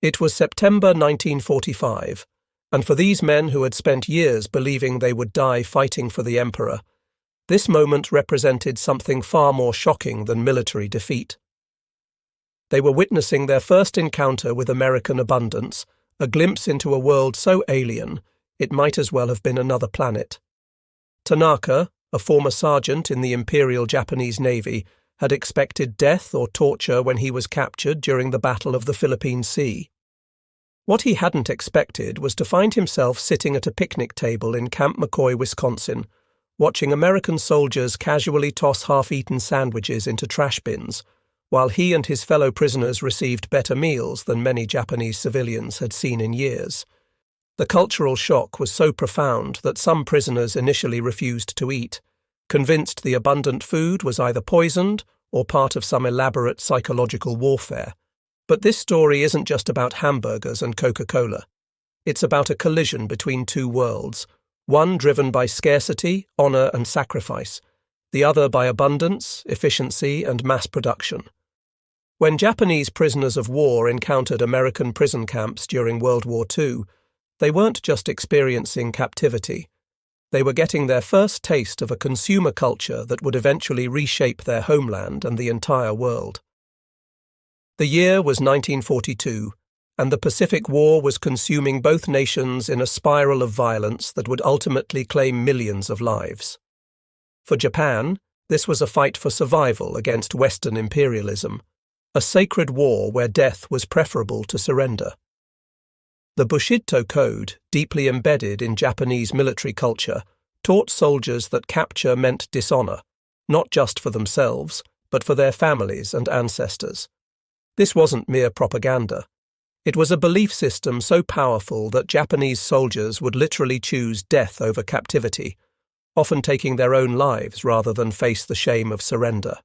It was September 1945, and for these men who had spent years believing they would die fighting for the Emperor, this moment represented something far more shocking than military defeat. They were witnessing their first encounter with American abundance, a glimpse into a world so alien, it might as well have been another planet. Tanaka, a former sergeant in the Imperial Japanese Navy, had expected death or torture when he was captured during the Battle of the Philippine Sea. What he hadn't expected was to find himself sitting at a picnic table in Camp McCoy, Wisconsin, watching American soldiers casually toss half-eaten sandwiches into trash bins, while he and his fellow prisoners received better meals than many Japanese civilians had seen in years. The cultural shock was so profound that some prisoners initially refused to eat, convinced the abundant food was either poisoned or part of some elaborate psychological warfare. But this story isn't just about hamburgers and Coca-Cola. It's about a collision between two worlds, one driven by scarcity, honor, and sacrifice, the other by abundance, efficiency, and mass production. When Japanese prisoners of war encountered American prison camps during World War II, they weren't just experiencing captivity. They were getting their first taste of a consumer culture that would eventually reshape their homeland and the entire world. The year was 1942, and the Pacific War was consuming both nations in a spiral of violence that would ultimately claim millions of lives. For Japan, this was a fight for survival against Western imperialism, a sacred war where death was preferable to surrender. The Bushido Code, deeply embedded in Japanese military culture, taught soldiers that capture meant dishonor, not just for themselves, but for their families and ancestors. This wasn't mere propaganda. It was a belief system so powerful that Japanese soldiers would literally choose death over captivity, often taking their own lives rather than face the shame of surrender.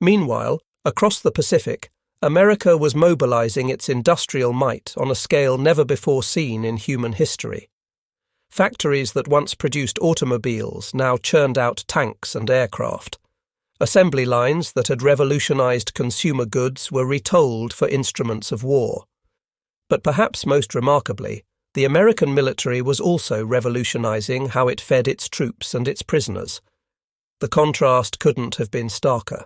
Meanwhile, across the Pacific, America was mobilizing its industrial might on a scale never before seen in human history. Factories that once produced automobiles now churned out tanks and aircraft. Assembly lines that had revolutionized consumer goods were retooled for instruments of war. But perhaps most remarkably, the American military was also revolutionizing how it fed its troops and its prisoners. The contrast couldn't have been starker.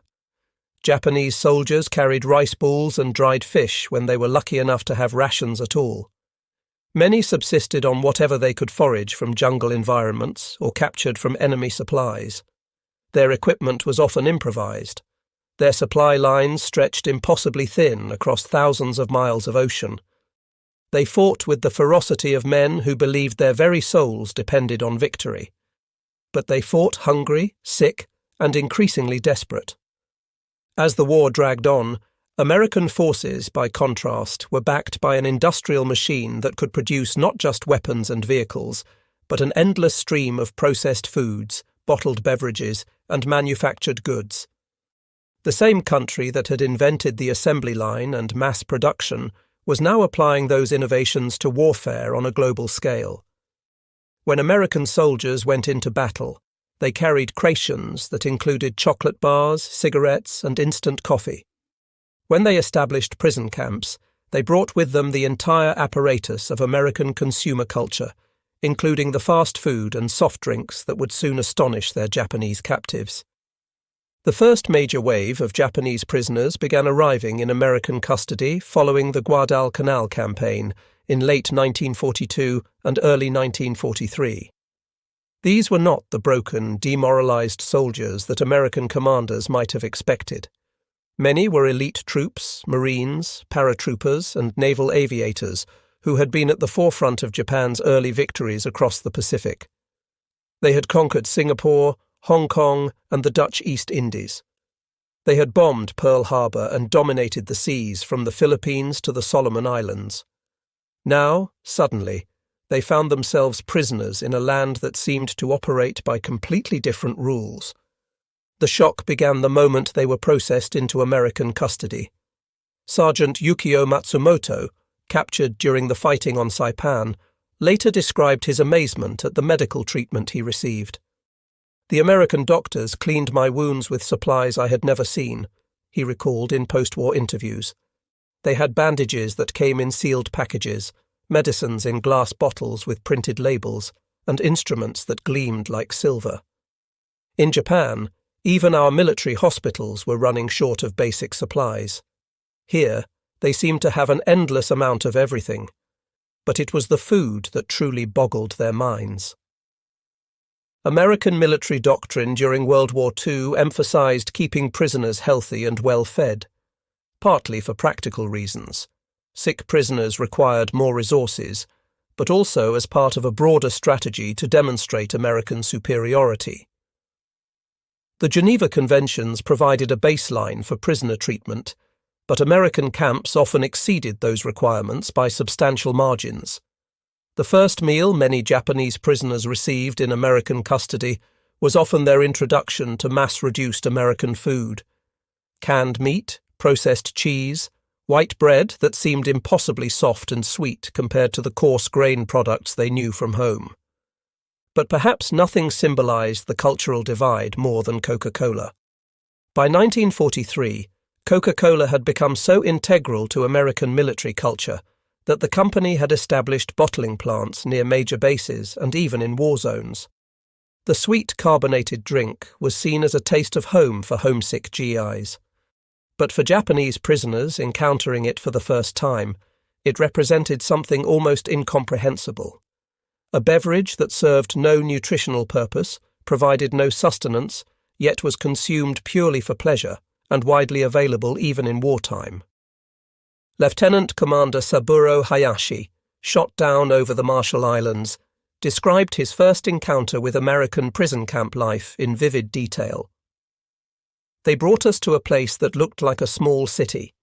Japanese soldiers carried rice balls and dried fish when they were lucky enough to have rations at all. Many subsisted on whatever they could forage from jungle environments or captured from enemy supplies. Their equipment was often improvised. Their supply lines stretched impossibly thin across thousands of miles of ocean. They fought with the ferocity of men who believed their very souls depended on victory. But they fought hungry, sick, and increasingly desperate. As the war dragged on, American forces, by contrast, were backed by an industrial machine that could produce not just weapons and vehicles, but an endless stream of processed foods, bottled beverages, and manufactured goods. The same country that had invented the assembly line and mass production was now applying those innovations to warfare on a global scale. When American soldiers went into battle, they carried rations that included chocolate bars, cigarettes, and instant coffee. When they established prison camps, they brought with them the entire apparatus of American consumer culture, including the fast food and soft drinks that would soon astonish their Japanese captives. The first major wave of Japanese prisoners began arriving in American custody following the Guadalcanal campaign in late 1942 and early 1943. These were not the broken, demoralized soldiers that American commanders might have expected. Many were elite troops, Marines, paratroopers, and naval aviators who had been at the forefront of Japan's early victories across the Pacific. They had conquered Singapore, Hong Kong, and the Dutch East Indies. They had bombed Pearl Harbor and dominated the seas from the Philippines to the Solomon Islands. Now, suddenly, they found themselves prisoners in a land that seemed to operate by completely different rules. The shock began the moment they were processed into American custody. Sergeant Yukio Matsumoto, captured during the fighting on Saipan, later described his amazement at the medical treatment he received. "The American doctors cleaned my wounds with supplies I had never seen," he recalled in post-war interviews. They had bandages that came in sealed packages, medicines in glass bottles with printed labels, and instruments that gleamed like silver. In Japan, even our military hospitals were running short of basic supplies. Here, they seemed to have an endless amount of everything, but it was the food that truly boggled their minds. American military doctrine during World War II emphasized keeping prisoners healthy and well-fed, partly for practical reasons. Sick prisoners required more resources, but also as part of a broader strategy to demonstrate American superiority. The Geneva Conventions provided a baseline for prisoner treatment, but American camps often exceeded those requirements by substantial margins. The first meal many Japanese prisoners received in American custody was often their introduction to mass-reduced American food. Canned meat, processed cheese, white bread that seemed impossibly soft and sweet compared to the coarse grain products they knew from home. But perhaps nothing symbolized the cultural divide more than Coca-Cola. By 1943, Coca-Cola had become so integral to American military culture that the company had established bottling plants near major bases and even in war zones. The sweet carbonated drink was seen as a taste of home for homesick GIs. But for Japanese prisoners encountering it for the first time, it represented something almost incomprehensible. A beverage that served no nutritional purpose, provided no sustenance, yet was consumed purely for pleasure and widely available even in wartime. Lieutenant Commander Saburo Hayashi, shot down over the Marshall Islands, described his first encounter with American prison camp life in vivid detail. They brought us to a place that looked like a small city.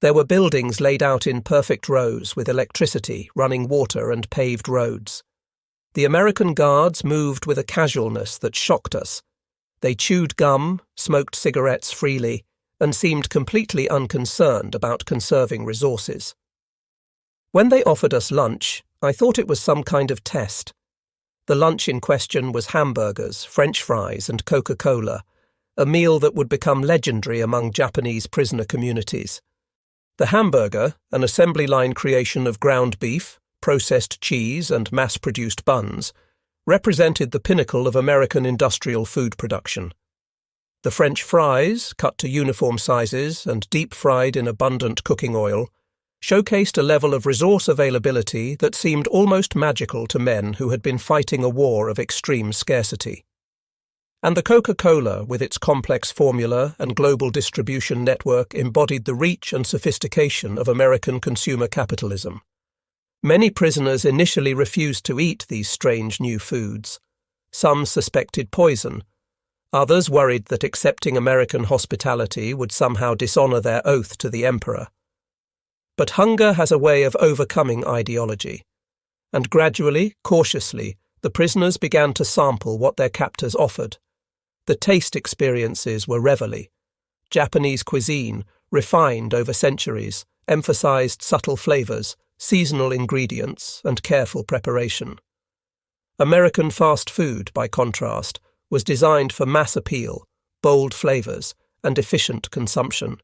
There were buildings laid out in perfect rows with electricity, running water and paved roads. The American guards moved with a casualness that shocked us. They chewed gum, smoked cigarettes freely, and seemed completely unconcerned about conserving resources. When they offered us lunch, I thought it was some kind of test. The lunch in question was hamburgers, French fries, and Coca-Cola, a meal that would become legendary among Japanese prisoner communities. The hamburger, an assembly line creation of ground beef, processed cheese, and mass-produced buns, represented the pinnacle of American industrial food production. The French fries, cut to uniform sizes and deep-fried in abundant cooking oil, showcased a level of resource availability that seemed almost magical to men who had been fighting a war of extreme scarcity. And the Coca-Cola, with its complex formula and global distribution network, embodied the reach and sophistication of American consumer capitalism. Many prisoners initially refused to eat these strange new foods. Some suspected poison. Others worried that accepting American hospitality would somehow dishonor their oath to the emperor. But hunger has a way of overcoming ideology, and gradually, cautiously, the prisoners began to sample what their captors offered. The taste experiences were reveille. Japanese cuisine, refined over centuries, emphasized subtle flavors, seasonal ingredients, and careful preparation. American fast food, by contrast, was designed for mass appeal, bold flavors, and efficient consumption.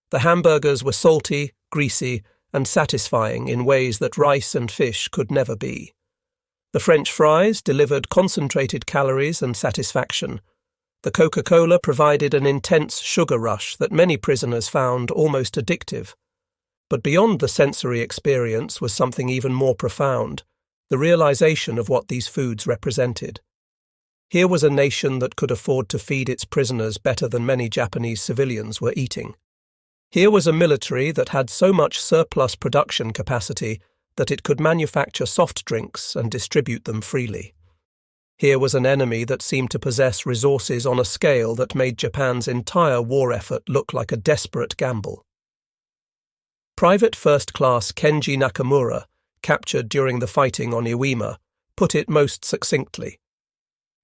The hamburgers were salty, greasy, and satisfying in ways that rice and fish could never be. The French fries delivered concentrated calories and satisfaction. The Coca-Cola provided an intense sugar rush that many prisoners found almost addictive. But beyond the sensory experience was something even more profound, the realization of what these foods represented. Here was a nation that could afford to feed its prisoners better than many Japanese civilians were eating. Here was a military that had so much surplus production capacity that it could manufacture soft drinks and distribute them freely. Here was an enemy that seemed to possess resources on a scale that made Japan's entire war effort look like a desperate gamble. Private First Class Kenji Nakamura, captured during the fighting on Iwo, put it most succinctly.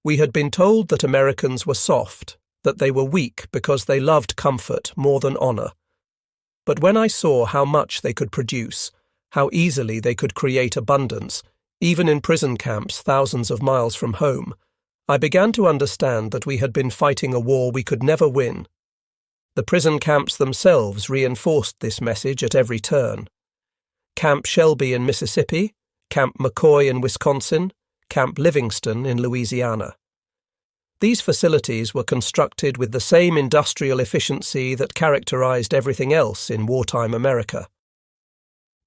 We had been told that Americans were soft, that they were weak because they loved comfort more than honor. But when I saw how much they could produce, how easily they could create abundance, even in prison camps thousands of miles from home, I began to understand that we had been fighting a war we could never win. The prison camps themselves reinforced this message at every turn. Camp Shelby in Mississippi, Camp McCoy in Wisconsin, Camp Livingston in Louisiana. These facilities were constructed with the same industrial efficiency that characterized everything else in wartime America.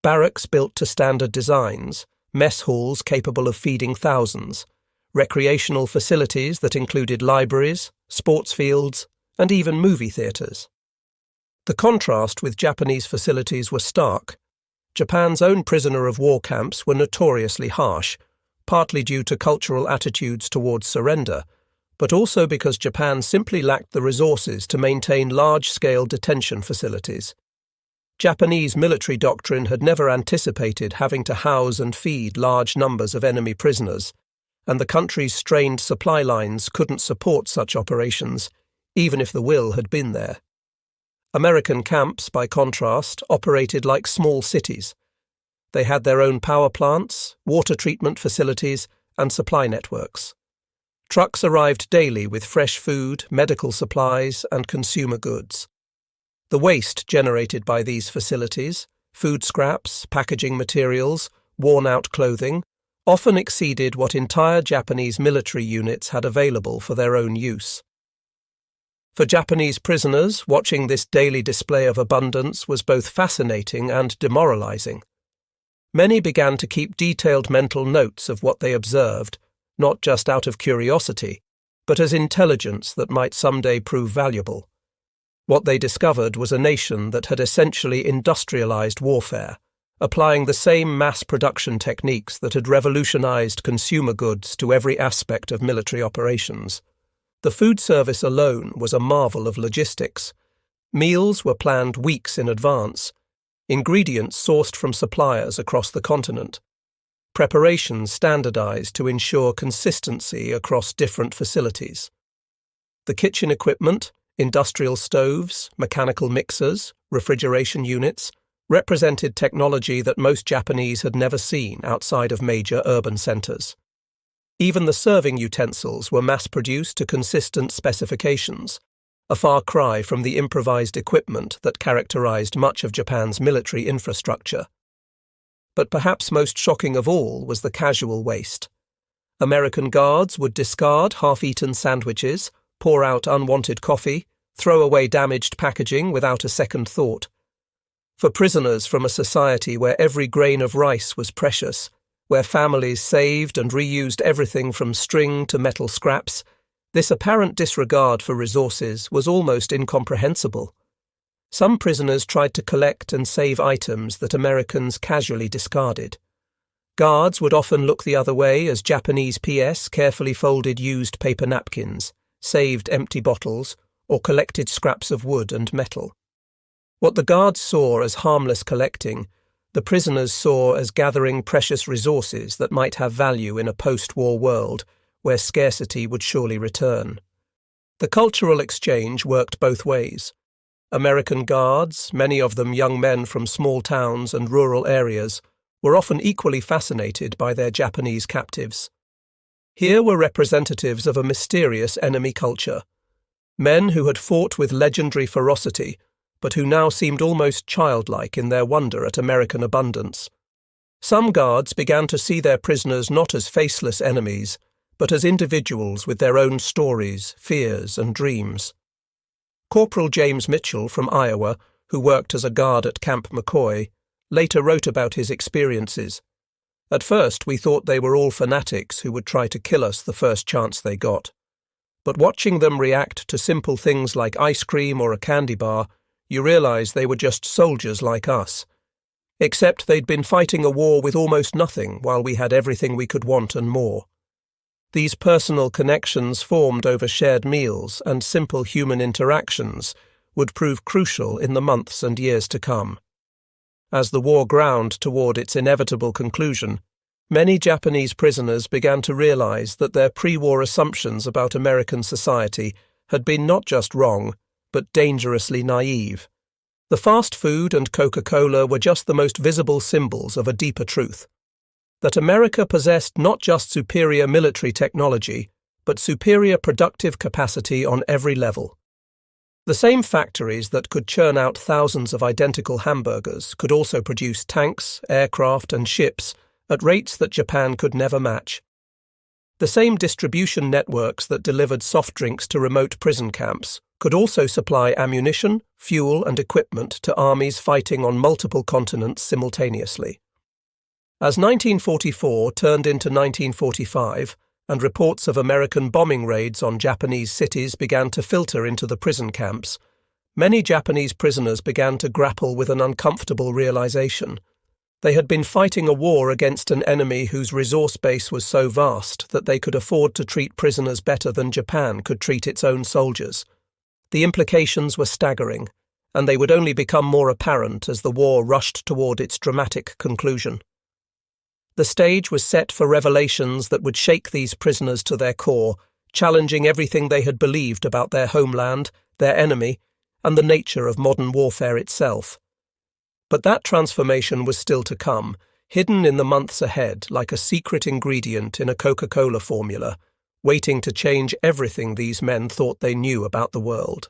Barracks built to standard designs, mess halls capable of feeding thousands, recreational facilities that included libraries, sports fields, and even movie theaters. The contrast with Japanese facilities was stark. Japan's own prisoner of war camps were notoriously harsh, partly due to cultural attitudes towards surrender, but also because Japan simply lacked the resources to maintain large-scale detention facilities. Japanese military doctrine had never anticipated having to house and feed large numbers of enemy prisoners, and the country's strained supply lines couldn't support such operations, even if the will had been there. American camps, by contrast, operated like small cities. They had their own power plants, water treatment facilities, and supply networks. Trucks arrived daily with fresh food, medical supplies, and consumer goods. The waste generated by these facilities, food scraps, packaging materials, worn-out clothing, often exceeded what entire Japanese military units had available for their own use. For Japanese prisoners, watching this daily display of abundance was both fascinating and demoralizing. Many began to keep detailed mental notes of what they observed, not just out of curiosity, but as intelligence that might someday prove valuable. What they discovered was a nation that had essentially industrialized warfare, applying the same mass production techniques that had revolutionized consumer goods to every aspect of military operations. The food service alone was a marvel of logistics. Meals were planned weeks in advance, ingredients sourced from suppliers across the continent, preparations standardized to ensure consistency across different facilities. The kitchen equipment, industrial stoves, mechanical mixers, refrigeration units, represented technology that most Japanese had never seen outside of major urban centers. Even the serving utensils were mass-produced to consistent specifications, a far cry from the improvised equipment that characterized much of Japan's military infrastructure. But perhaps most shocking of all was the casual waste. American guards would discard half-eaten sandwiches, pour out unwanted coffee, throw away damaged packaging without a second thought. For prisoners from a society where every grain of rice was precious, where families saved and reused everything from string to metal scraps, this apparent disregard for resources was almost incomprehensible. Some prisoners tried to collect and save items that Americans casually discarded. Guards would often look the other way as Japanese PS carefully folded used paper napkins, saved empty bottles, or collected scraps of wood and metal. What the guards saw as harmless collecting, the prisoners saw as gathering precious resources that might have value in a post-war world where scarcity would surely return. The cultural exchange worked both ways. American guards, many of them young men from small towns and rural areas, were often equally fascinated by their Japanese captives. Here were representatives of a mysterious enemy culture, men who had fought with legendary ferocity, but who now seemed almost childlike in their wonder at American abundance. Some guards began to see their prisoners not as faceless enemies, but as individuals with their own stories, fears, and dreams. Corporal James Mitchell from Iowa, who worked as a guard at Camp McCoy, later wrote about his experiences. At first we thought they were all fanatics who would try to kill us the first chance they got. But watching them react to simple things like ice cream or a candy bar, you realize they were just soldiers like us. Except they'd been fighting a war with almost nothing while we had everything we could want and more. These personal connections formed over shared meals and simple human interactions would prove crucial in the months and years to come. As the war ground toward its inevitable conclusion, many Japanese prisoners began to realize that their pre-war assumptions about American society had been not just wrong, but dangerously naive. The fast food and Coca-Cola were just the most visible symbols of a deeper truth. That America possessed not just superior military technology, but superior productive capacity on every level. The same factories that could churn out thousands of identical hamburgers could also produce tanks, aircraft, and ships at rates that Japan could never match. The same distribution networks that delivered soft drinks to remote prison camps could also supply ammunition, fuel, and equipment to armies fighting on multiple continents simultaneously. As 1944 turned into 1945, and reports of American bombing raids on Japanese cities began to filter into the prison camps, many Japanese prisoners began to grapple with an uncomfortable realization. They had been fighting a war against an enemy whose resource base was so vast that they could afford to treat prisoners better than Japan could treat its own soldiers. The implications were staggering, and they would only become more apparent as the war rushed toward its dramatic conclusion. The stage was set for revelations that would shake these prisoners to their core, challenging everything they had believed about their homeland, their enemy, and the nature of modern warfare itself. But that transformation was still to come, hidden in the months ahead like a secret ingredient in a Coca-Cola formula, waiting to change everything these men thought they knew about the world.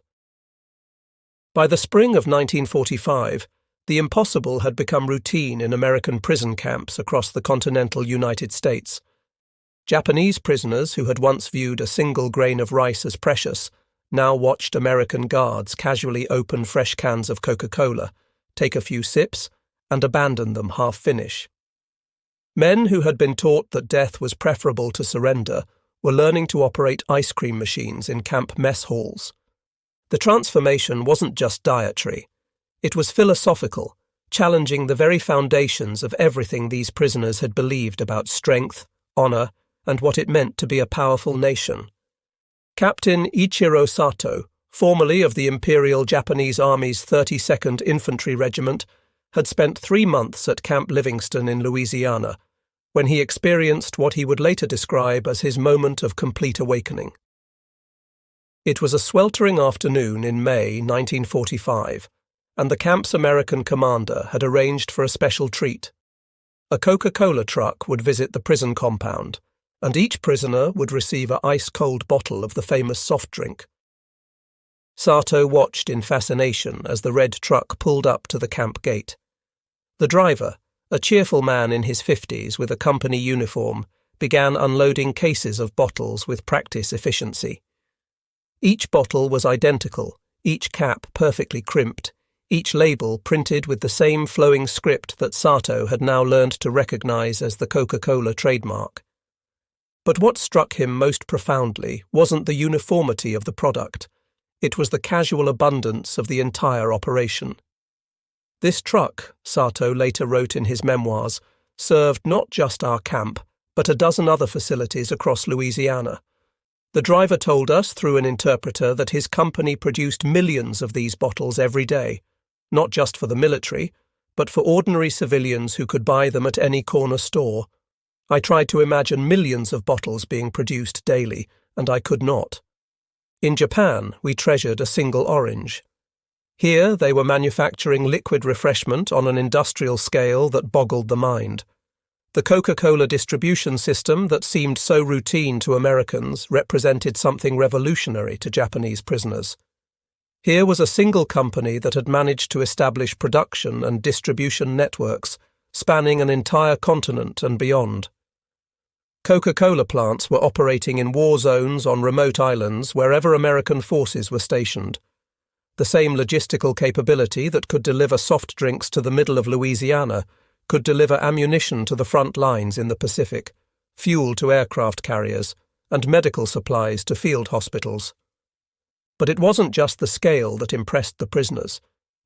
By the spring of 1945, the impossible had become routine in American prison camps across the continental United States. Japanese prisoners who had once viewed a single grain of rice as precious now watched American guards casually open fresh cans of Coca-Cola, take a few sips, and abandon them half-finish. Men who had been taught that death was preferable to surrender were learning to operate ice cream machines in camp mess halls. The transformation wasn't just dietary. It was philosophical, challenging the very foundations of everything these prisoners had believed about strength, honor, and what it meant to be a powerful nation. Captain Ichiro Sato, formerly of the Imperial Japanese Army's 32nd Infantry Regiment, had spent 3 months at Camp Livingston in Louisiana, when he experienced what he would later describe as his moment of complete awakening. It was a sweltering afternoon in May 1945, and the camp's American commander had arranged for a special treat. A Coca-Cola truck would visit the prison compound, and each prisoner would receive an ice-cold bottle of the famous soft drink. Sato watched in fascination as the red truck pulled up to the camp gate. The driver, a cheerful man in his 50s with a company uniform, began unloading cases of bottles with practice efficiency. Each bottle was identical, each cap perfectly crimped, each label printed with the same flowing script that Sato had now learned to recognize as the Coca-Cola trademark. But what struck him most profoundly wasn't the uniformity of the product. It was the casual abundance of the entire operation. This truck, Sato later wrote in his memoirs, served not just our camp, but a dozen other facilities across Louisiana. The driver told us through an interpreter that his company produced millions of these bottles every day, not just for the military, but for ordinary civilians who could buy them at any corner store. I tried to imagine millions of bottles being produced daily, and I could not. In Japan, we treasured a single orange. Here, they were manufacturing liquid refreshment on an industrial scale that boggled the mind. The Coca-Cola distribution system that seemed so routine to Americans represented something revolutionary to Japanese prisoners. Here was a single company that had managed to establish production and distribution networks, spanning an entire continent and beyond. Coca-Cola plants were operating in war zones on remote islands wherever American forces were stationed. The same logistical capability that could deliver soft drinks to the middle of Louisiana could deliver ammunition to the front lines in the Pacific, fuel to aircraft carriers, and medical supplies to field hospitals. But it wasn't just the scale that impressed the prisoners.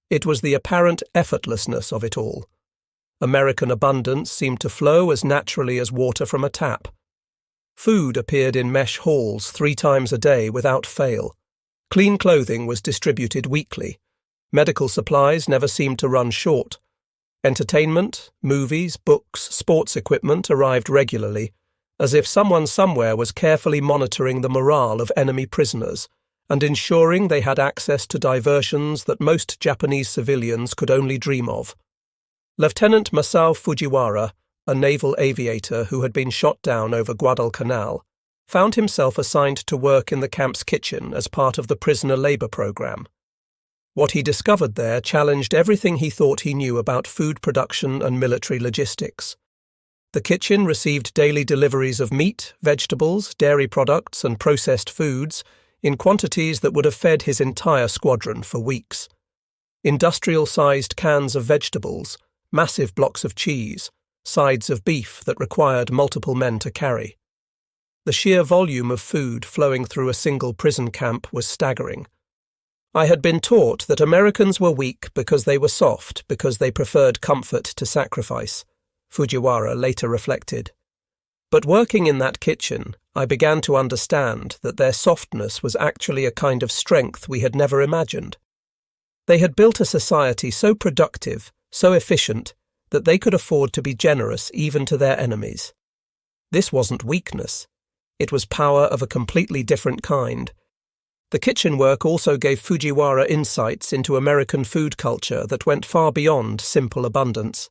It was the apparent effortlessness of it all. American abundance seemed to flow as naturally as water from a tap. Food appeared in mesh halls 3 times a day without fail. Clean clothing was distributed weekly. Medical supplies never seemed to run short. Entertainment, movies, books, sports equipment arrived regularly, as if someone somewhere was carefully monitoring the morale of enemy prisoners and ensuring they had access to diversions that most Japanese civilians could only dream of. Lieutenant Masao Fujiwara, a naval aviator who had been shot down over Guadalcanal, found himself assigned to work in the camp's kitchen as part of the prisoner labor program. What he discovered there challenged everything he thought he knew about food production and military logistics. The kitchen received daily deliveries of meat, vegetables, dairy products, and processed foods in quantities that would have fed his entire squadron for weeks. Industrial-sized cans of vegetables, massive blocks of cheese, sides of beef that required multiple men to carry. The sheer volume of food flowing through a single prison camp was staggering. I had been taught that Americans were weak because they were soft, because they preferred comfort to sacrifice, Fujiwara later reflected. But working in that kitchen, I began to understand that their softness was actually a kind of strength we had never imagined. They had built a society so productive, so efficient, that they could afford to be generous even to their enemies. This wasn't weakness. It was power of a completely different kind. The kitchen work also gave Fujiwara insights into American food culture that went far beyond simple abundance.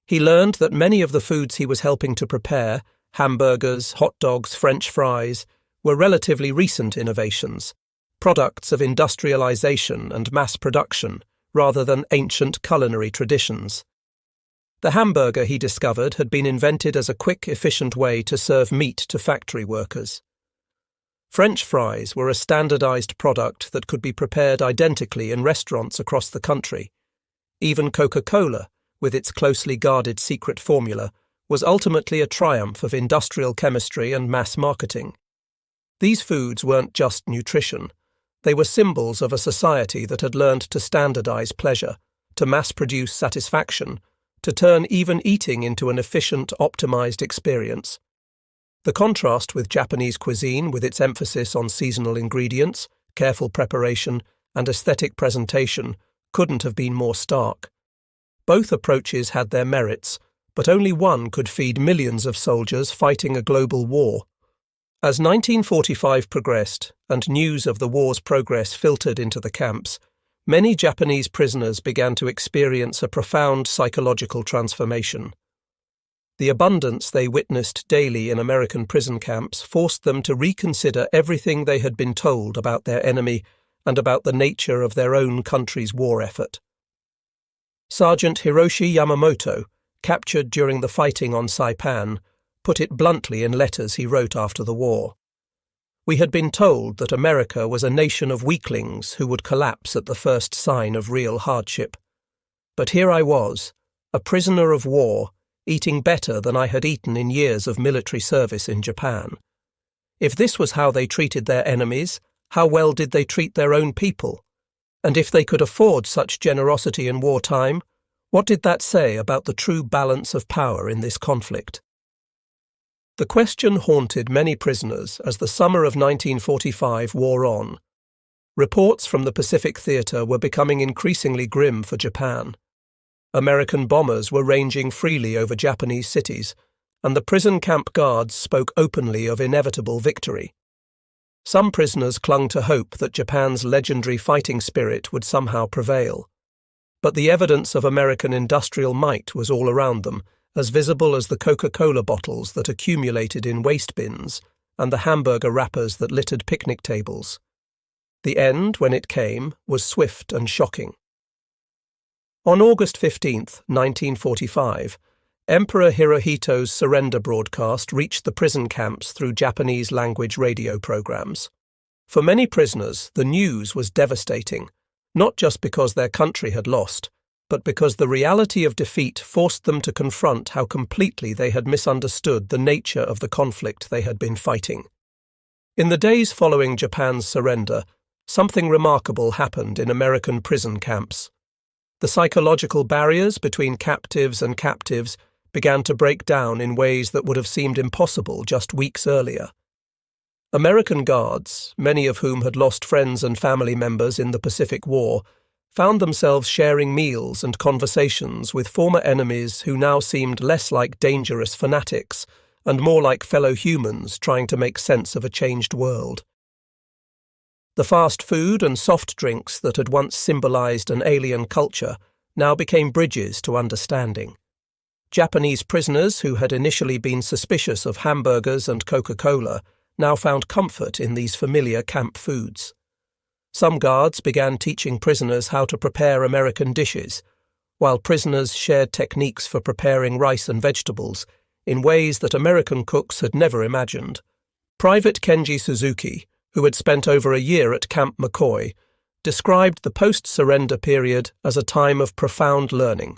He learned that many of the foods he was helping to prepare, hamburgers, hot dogs, French fries, were relatively recent innovations, products of industrialization and mass production, rather than ancient culinary traditions. The hamburger, he discovered, had been invented as a quick, efficient way to serve meat to factory workers. French fries were a standardized product that could be prepared identically in restaurants across the country. Even Coca-Cola, with its closely guarded secret formula, was ultimately a triumph of industrial chemistry and mass marketing. These foods weren't just nutrition. They were symbols of a society that had learned to standardize pleasure, to mass-produce satisfaction, to turn even eating into an efficient, optimized experience. The contrast with Japanese cuisine, with its emphasis on seasonal ingredients, careful preparation, and aesthetic presentation, couldn't have been more stark. Both approaches had their merits, but only one could feed millions of soldiers fighting a global war. As 1945 progressed, and news of the war's progress filtered into the camps, many Japanese prisoners began to experience a profound psychological transformation. The abundance they witnessed daily in American prison camps forced them to reconsider everything they had been told about their enemy and about the nature of their own country's war effort. Sergeant Hiroshi Yamamoto, captured during the fighting on Saipan, put it bluntly in letters he wrote after the war. We had been told that America was a nation of weaklings who would collapse at the first sign of real hardship. But here I was, a prisoner of war, eating better than I had eaten in years of military service in Japan. If this was how they treated their enemies, how well did they treat their own people? And if they could afford such generosity in wartime, what did that say about the true balance of power in this conflict? The question haunted many prisoners as the summer of 1945 wore on. Reports from the Pacific Theater were becoming increasingly grim for Japan. American bombers were ranging freely over Japanese cities, and the prison camp guards spoke openly of inevitable victory. Some prisoners clung to hope that Japan's legendary fighting spirit would somehow prevail. But the evidence of American industrial might was all around them, as visible as the Coca-Cola bottles that accumulated in waste bins and the hamburger wrappers that littered picnic tables. The end, when it came, was swift and shocking. On August 15, 1945, Emperor Hirohito's surrender broadcast reached the prison camps through Japanese-language radio programs. For many prisoners, the news was devastating, not just because their country had lost, but because the reality of defeat forced them to confront how completely they had misunderstood the nature of the conflict they had been fighting. In the days following Japan's surrender, something remarkable happened in American prison camps. The psychological barriers between captives and captives began to break down in ways that would have seemed impossible just weeks earlier. American guards, many of whom had lost friends and family members in the Pacific War, found themselves sharing meals and conversations with former enemies who now seemed less like dangerous fanatics and more like fellow humans trying to make sense of a changed world. The fast food and soft drinks that had once symbolized an alien culture now became bridges to understanding. Japanese prisoners who had initially been suspicious of hamburgers and Coca-Cola now found comfort in these familiar camp foods. Some guards began teaching prisoners how to prepare American dishes, while prisoners shared techniques for preparing rice and vegetables in ways that American cooks had never imagined. Private Kenji Suzuki, who had spent over a year at Camp McCoy, described the post-surrender period as a time of profound learning.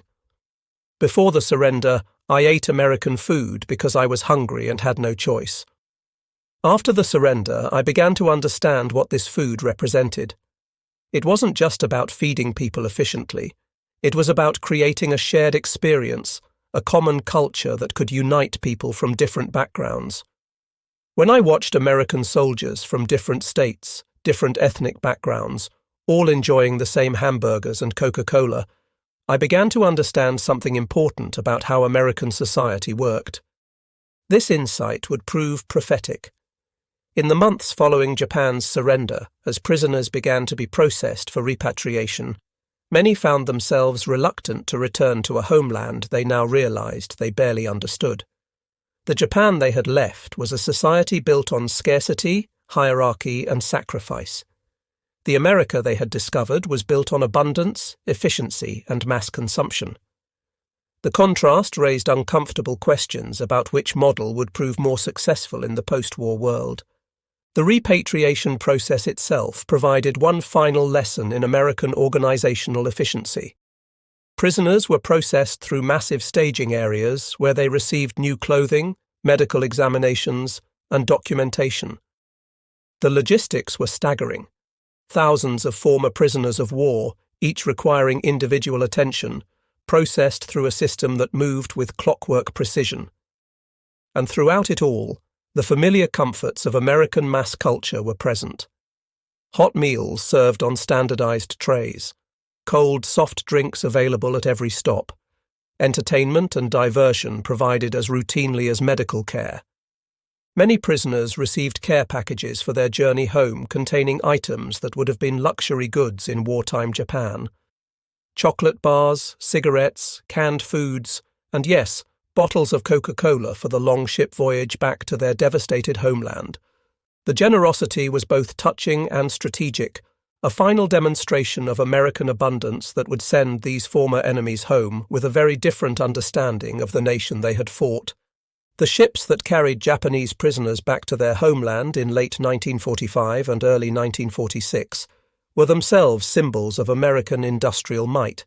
Before the surrender, I ate American food because I was hungry and had no choice. After the surrender, I began to understand what this food represented. It wasn't just about feeding people efficiently. It was about creating a shared experience, a common culture that could unite people from different backgrounds. When I watched American soldiers from different states, different ethnic backgrounds, all enjoying the same hamburgers and Coca-Cola, I began to understand something important about how American society worked. This insight would prove prophetic. In the months following Japan's surrender, as prisoners began to be processed for repatriation, many found themselves reluctant to return to a homeland they now realized they barely understood. The Japan they had left was a society built on scarcity, hierarchy, and sacrifice. The America they had discovered was built on abundance, efficiency, and mass consumption. The contrast raised uncomfortable questions about which model would prove more successful in the post-war world. The repatriation process itself provided one final lesson in American organizational efficiency. Prisoners were processed through massive staging areas where they received new clothing, medical examinations, and documentation. The logistics were staggering. Thousands of former prisoners of war, each requiring individual attention, processed through a system that moved with clockwork precision. And throughout it all, the familiar comforts of American mass culture were present. Hot meals served on standardized trays, cold soft drinks available at every stop, entertainment and diversion provided as routinely as medical care. Many prisoners received care packages for their journey home containing items that would have been luxury goods in wartime Japan. Chocolate bars, cigarettes, canned foods, and yes, bottles of Coca-Cola for the long ship voyage back to their devastated homeland. The generosity was both touching and strategic, a final demonstration of American abundance that would send these former enemies home with a very different understanding of the nation they had fought. The ships that carried Japanese prisoners back to their homeland in late 1945 and early 1946 were themselves symbols of American industrial might.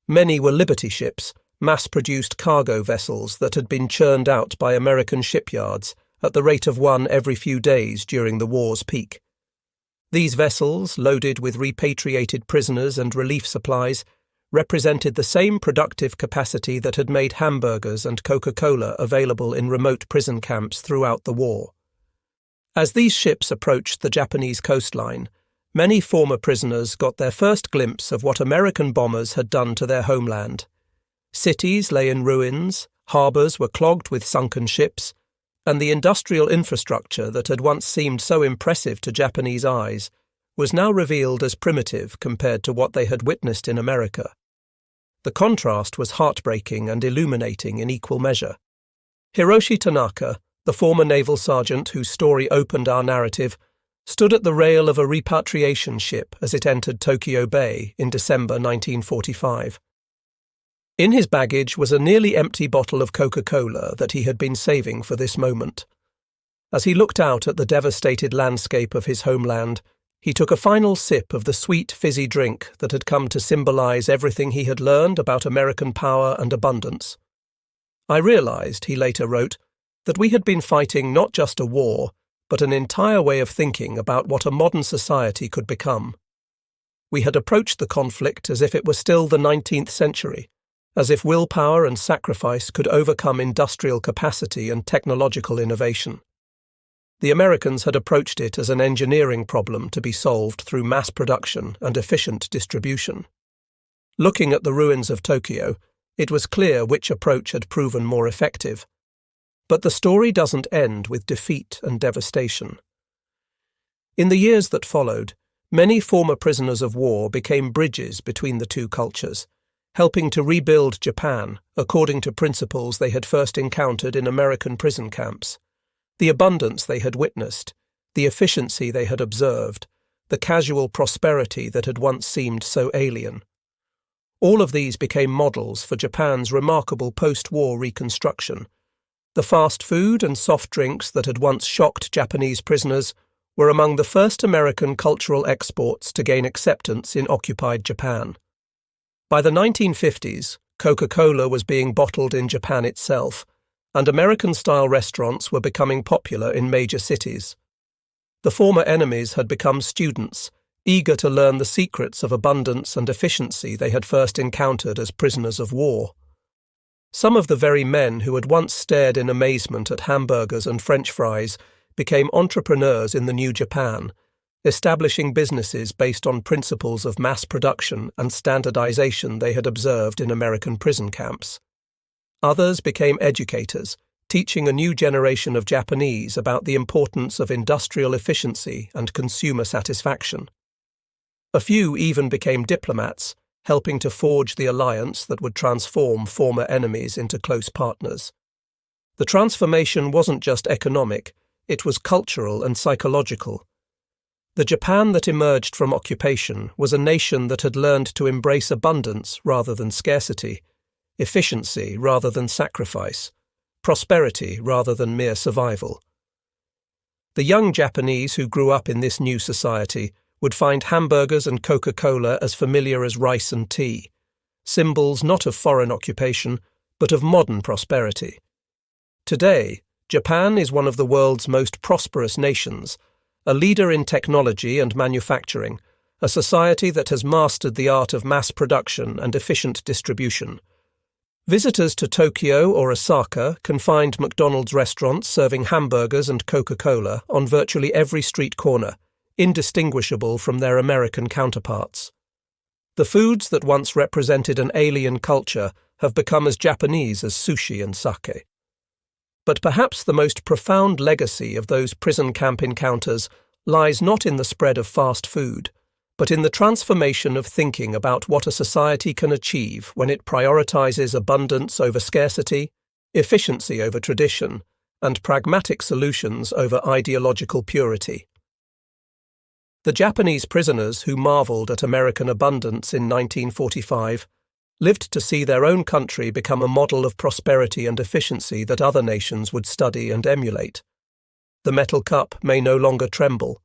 Many were Liberty ships, mass-produced cargo vessels that had been churned out by American shipyards at the rate of one every few days during the war's peak. These vessels, loaded with repatriated prisoners and relief supplies, represented the same productive capacity that had made hamburgers and Coca-Cola available in remote prison camps throughout the war. As these ships approached the Japanese coastline, many former prisoners got their first glimpse of what American bombers had done to their homeland. Cities lay in ruins, harbours were clogged with sunken ships, and the industrial infrastructure that had once seemed so impressive to Japanese eyes was now revealed as primitive compared to what they had witnessed in America. The contrast was heartbreaking and illuminating in equal measure. Hiroshi Tanaka, the former naval sergeant whose story opened our narrative, stood at the rail of a repatriation ship as it entered Tokyo Bay in December 1945. In his baggage was a nearly empty bottle of Coca-Cola that he had been saving for this moment. As he looked out at the devastated landscape of his homeland, he took a final sip of the sweet, fizzy drink that had come to symbolize everything he had learned about American power and abundance. I realized, he later wrote, that we had been fighting not just a war, but an entire way of thinking about what a modern society could become. We had approached the conflict as if it were still the 19th century, as if willpower and sacrifice could overcome industrial capacity and technological innovation. The Americans had approached it as an engineering problem to be solved through mass production and efficient distribution. Looking at the ruins of Tokyo, it was clear which approach had proven more effective. But the story doesn't end with defeat and devastation. In the years that followed, many former prisoners of war became bridges between the two cultures, helping to rebuild Japan according to principles they had first encountered in American prison camps. The abundance they had witnessed, the efficiency they had observed, the casual prosperity that had once seemed so alien. All of these became models for Japan's remarkable post-war reconstruction. The fast food and soft drinks that had once shocked Japanese prisoners were among the first American cultural exports to gain acceptance in occupied Japan. By the 1950s, Coca-Cola was being bottled in Japan itself, and American-style restaurants were becoming popular in major cities. The former enemies had become students, eager to learn the secrets of abundance and efficiency they had first encountered as prisoners of war. Some of the very men who had once stared in amazement at hamburgers and French fries became entrepreneurs in the new Japan, establishing businesses based on principles of mass production and standardization they had observed in American prison camps. Others became educators, teaching a new generation of Japanese about the importance of industrial efficiency and consumer satisfaction. A few even became diplomats, helping to forge the alliance that would transform former enemies into close partners. The transformation wasn't just economic, it was cultural and psychological. The Japan that emerged from occupation was a nation that had learned to embrace abundance rather than scarcity, efficiency rather than sacrifice, prosperity rather than mere survival. The young Japanese who grew up in this new society would find hamburgers and Coca-Cola as familiar as rice and tea, symbols not of foreign occupation, but of modern prosperity. Today, Japan is one of the world's most prosperous nations, a leader in technology and manufacturing, a society that has mastered the art of mass production and efficient distribution. Visitors to Tokyo or Osaka can find McDonald's restaurants serving hamburgers and Coca-Cola on virtually every street corner, indistinguishable from their American counterparts. The foods that once represented an alien culture have become as Japanese as sushi and sake. But perhaps the most profound legacy of those prison camp encounters lies not in the spread of fast food, but in the transformation of thinking about what a society can achieve when it prioritizes abundance over scarcity, efficiency over tradition, and pragmatic solutions over ideological purity. The Japanese prisoners who marveled at American abundance in 1945 lived to see their own country become a model of prosperity and efficiency that other nations would study and emulate. The metal cup may no longer tremble,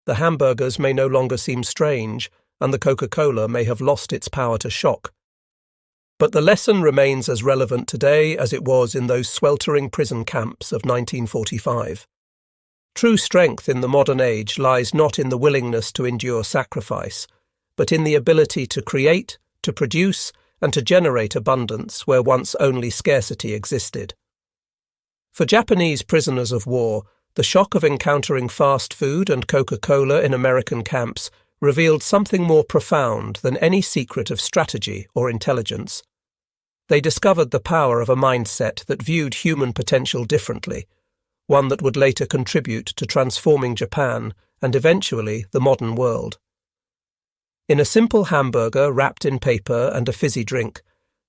the hamburgers may no longer seem strange, and the Coca-Cola may have lost its power to shock. But the lesson remains as relevant today as it was in those sweltering prison camps of 1945. True strength in the modern age lies not in the willingness to endure sacrifice, but in the ability to create, to produce, and to generate abundance where once only scarcity existed. For Japanese prisoners of war, the shock of encountering fast food and Coca-Cola in American camps revealed something more profound than any secret of strategy or intelligence. They discovered the power of a mindset that viewed human potential differently, one that would later contribute to transforming Japan and eventually the modern world. In a simple hamburger wrapped in paper and a fizzy drink,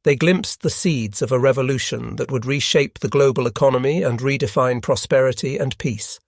they glimpsed the seeds of a revolution that would reshape the global economy and redefine prosperity and peace.